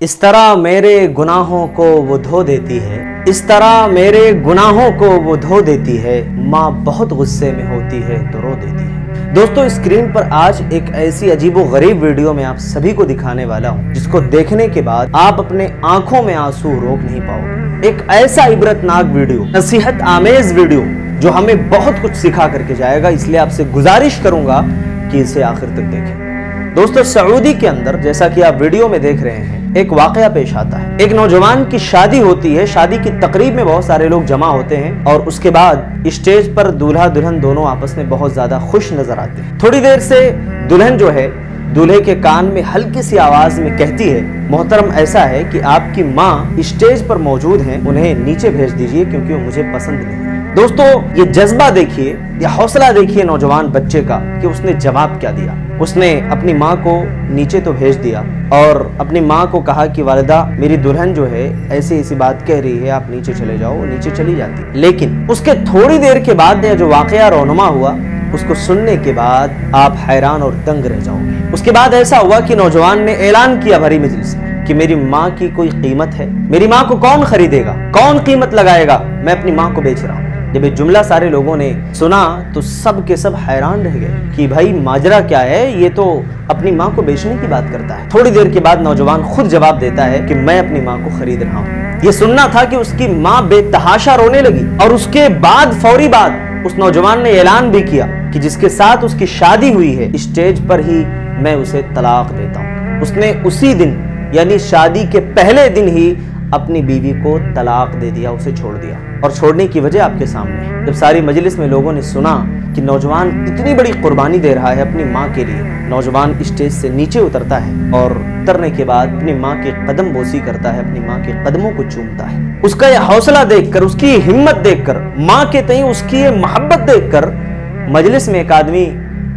اس طرح میرے گناہوں کو وہ دھو دیتی ہے، اس طرح میرے گناہوں کو وہ دھو دیتی ہے، ماں بہت غصے میں ہوتی ہے تو رو دیتی ہے۔ دوستو اسکرین پر آج ایک ایسی عجیب و غریب ویڈیو میں آپ سبھی کو دکھانے والا ہوں جس کو دیکھنے کے بعد آپ اپنے آنکھوں میں آنسو روک نہیں پاؤ گے۔ ایک ایسا عبرتناک ویڈیو، نصیحت آمیز ویڈیو جو ہمیں بہت کچھ سکھا کر کے جائے گا، اس لیے آپ سے گزارش کروں گا کہ اسے آخر تک دیکھیں۔ دوستو سعودی کے اندر جیسا کہ آپ ویڈیو میں دیکھ رہے ہیں ایک واقعہ پیش آتا ہے۔ ایک نوجوان کی شادی ہوتی ہے، شادی کی تقریب میں بہت سارے لوگ جمع ہوتے ہیں اور اس کے بعد اسٹیج پر دولہا دلہن دونوں آپس میں بہت زیادہ خوش نظر آتے ہیں۔ تھوڑی دیر سے دلہن جو ہے دولہے کے کان میں ہلکی سی آواز میں کہتی ہے، محترم ایسا ہے کہ آپ کی ماں اسٹیج پر موجود ہیں، انہیں نیچے بھیج دیجئے کیونکہ وہ مجھے پسند نہیں ہے۔ دوستو یہ جذبہ دیکھیے، یہ حوصلہ دیکھیے نوجوان بچے کا کہ اس نے جواب کیا دیا۔ اس نے اپنی ماں کو نیچے تو بھیج دیا اور اپنی ماں کو کہا کہ والدہ میری دلہن جو ہے ایسی بات کہہ رہی ہے، آپ نیچے چلے جاؤ۔ وہ نیچے چلی جاتی، لیکن اس کے تھوڑی دیر کے بعد جو واقعہ رونما ہوا اس کو سننے کے بعد آپ حیران اور دنگ رہ جاؤ گے۔ اس کے بعد ایسا ہوا کہ نوجوان نے اعلان کیا بھری مجلس میں کہ میری ماں کی کوئی قیمت ہے، میری ماں کو کون خریدے گا، کون قیمت لگائے گا، میں اپنی ماں کو بیچ رہا ہوں۔ جب یہ جملہ سارے لوگوں نے سنا تو سب کے سب حیران رہ گئے کہ بھائی ماجرا کیا ہے، یہ تو اپنی ماں کو بیچنے کی بات کرتا ہے۔ تھوڑی دیر کے بعد نوجوان خود جواب دیتا ہے کہ میں اپنی ماں کو خرید رہا ہوں۔ یہ سننا تھا کہ اس کی ماں بے تحاشا رونے لگی اور اس کے بعد فوری بعد اس نوجوان نے اعلان بھی کیا کہ جس کے ساتھ اس کی شادی ہوئی ہے اسٹیج پر ہی میں اسے طلاق دیتا ہوں۔ اس نے اسی دن یعنی شادی کے پہلے دن ہی اپنی بیوی کو طلاق دے دیا، اسے چھوڑ دیا، اور چھوڑنے کی وجہ آپ کے سامنے ہے۔ جب ساری مجلس میں لوگوں نے سنا کہ نوجوان اتنی بڑی قربانی دے رہا ہے اپنی ماں کے لیے، نوجوان اسٹیج سے نیچے اترتا ہے اور اترنے کے بعد اپنی ماں کے قدم بوسی کرتا ہے، اپنی ماں کے قدموں کو چومتا ہے۔ اس کا یہ حوصلہ دیکھ کر، اس کی ہمت دیکھ کر، ماں کے تئیں اس کی یہ محبت دیکھ کر مجلس میں ایک آدمی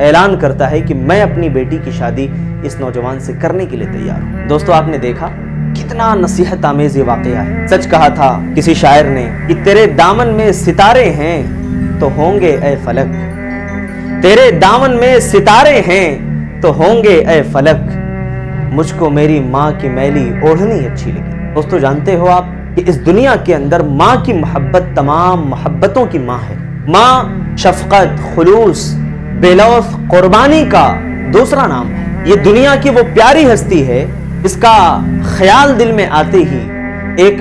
اعلان کرتا ہے کہ میں اپنی بیٹی کی شادی اس نوجوان سے کرنے کے لیے تیار ہوں۔ دوستو آپ نے دیکھا کتنا نصیحت آمیز یہ واقعہ ہے۔ سچ کہا تھا کسی شاعر نے کہ تیرے دامن میں ستارے ہیں تو ہوں گے اے فلک، تیرے دامن میں ستارے ہیں تو ہوں گے اے فلک، مجھ کو میری ماں کی میلی اوڑھنی اچھی لگی۔ دوستو جانتے ہو آپ کہ اس دنیا کے اندر ماں کی محبت تمام محبتوں کی ماں ہے۔ ماں شفقت، خلوص، بے لوث قربانی کا دوسرا نام ہے۔ یہ دنیا کی وہ پیاری ہستی ہے اس کا خیال دل میں آتے ہی ایک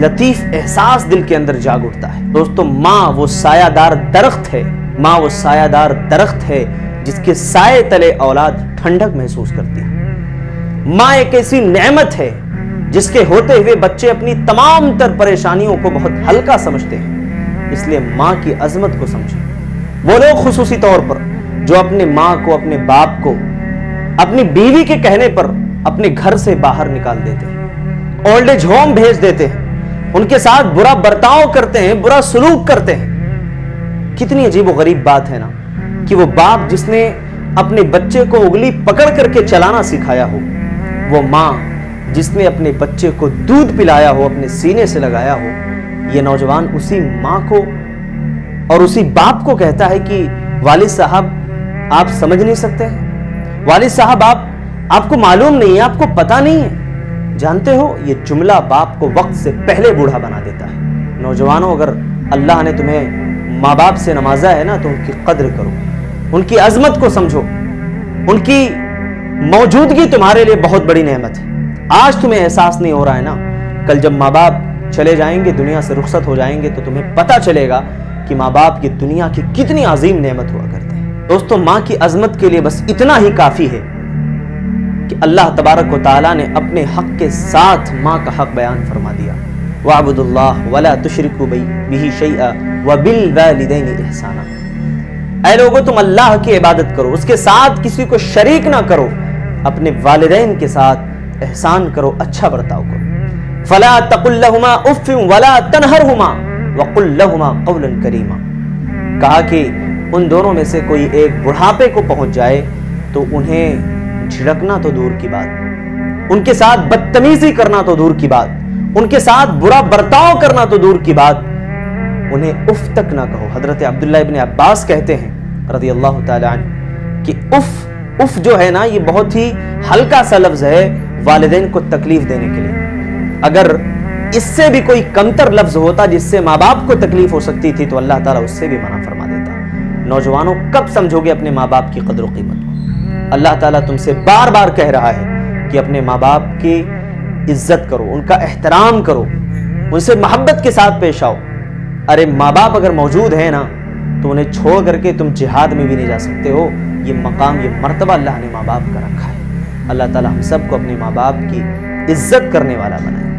لطیف احساس دل کے اندر جاگ اٹھتا ہے۔ دوستو ماں وہ سایہ دار درخت ہے، ماں وہ سایہ دار درخت ہے جس کے سائے تلے اولاد ٹھنڈک محسوس کرتی ہے۔ ماں ایک ایسی نعمت ہے جس کے ہوتے ہوئے بچے اپنی تمام تر پریشانیوں کو بہت ہلکا سمجھتے ہیں، اس لیے ماں کی عظمت کو سمجھیں۔ وہ لوگ خصوصی طور پر جو اپنے ماں کو، اپنے باپ کو اپنی بیوی کے کہنے پر اپنے گھر سے باہر نکال دیتے ہیں، اولڈ ایج ہوم بھیج دیتے ہیں، ان کے ساتھ برا برتاؤ کرتے ہیں، برا سلوک کرتے ہیں۔ کتنی عجیب و غریب بات ہے نا کہ وہ باپ جس نے اپنے بچے کو انگلی پکڑ کر کے چلانا سکھایا ہو، وہ ماں جس نے اپنے بچے کو دودھ پلایا ہو، اپنے سینے سے لگایا ہو، یہ نوجوان اسی ماں کو اور اسی باپ کو کہتا ہے کہ والد صاحب آپ سمجھ نہیں سکتے ہیں، والد صاحب آپ کو معلوم نہیں ہے، آپ کو پتہ نہیں ہے۔ جانتے ہو یہ جملہ باپ کو وقت سے پہلے بوڑھا بنا دیتا ہے۔ نوجوانوں اگر اللہ نے تمہیں ماں باپ سے نوازا ہے نا تو ان کی قدر کرو، ان کی عظمت کو سمجھو، ان کی موجودگی تمہارے لیے بہت بڑی نعمت ہے۔ آج تمہیں احساس نہیں ہو رہا ہے نا، کل جب ماں باپ چلے جائیں گے، دنیا سے رخصت ہو جائیں گے تو تمہیں پتہ چلے گا کہ ماں باپ یہ دنیا کی کتنی عظیم نعمت ہوا کرتے ہیں۔ دوستو ماں کی عظمت کے لیے بس اتنا ہی کافی ہے کہ اللہ تبارک و تعالیٰ نے اپنے حق کے ساتھ ماں کا حق بیان فرما دیا، وَاعْبُدُوا اللَّهَ وَلَا تُشْرِكُوا بِهِ شَيْئًا وَبِالْوَالِدَيْنِ إِحْسَانًا۔ اے لوگو تم اللہ کی عبادت کرو، اس کے ساتھ کسی کو شریک نہ کرو، اپنے والدین کے ساتھ احسان کرو، اچھا برتاؤ کرو۔ فَلَا تَقُلْ لَهُمَا أُفٍّ وَلَا تَنْهَرْهُمَا وَقُلْ لَهُمَا قَوْلًا كَرِيمًا۔ کہا کہ ان دونوں میں سے کوئی ایک بڑھاپے کو پہنچ جائے تو انہیں جھڑکنا تو دور کی بات، ان کے ساتھ بدتمیزی کرنا تو دور کی بات، ان کے ساتھ برا برتاؤ کرنا تو دور کی بات، انہیں اف تک نہ کہو۔ حضرت عبداللہ ابن عباس کہتے ہیں رضی اللہ تعالی عنہ کہ اف جو ہے نا یہ بہت ہی ہلکا سا لفظ ہے، والدین کو تکلیف دینے کے لیے. اگر اس سے بھی کوئی کمتر لفظ ہوتا جس سے ماں باپ کو تکلیف ہو سکتی تھی تو اللہ تعالیٰ اس سے بھی منع فرما دیتا. نوجوانوں کب سمجھو گے اپنے ماں باپ کی قدر و قیمت کو؟ اللہ تعالیٰ تم سے بار بار کہہ رہا ہے کہ اپنے ماں باپ کی عزت کرو، ان کا احترام کرو، ان سے محبت کے ساتھ پیش آؤ. ارے ماں باپ اگر موجود ہیں نا تو انہیں چھوڑ کر کے تم جہاد میں بھی نہیں جا سکتے ہو. یہ مقام، یہ مرتبہ اللہ نے ماں باپ کا رکھا ہے. اللہ تعالیٰ ہم سب کو اپنے ماں باپ کی عزت کرنے والا بنائے.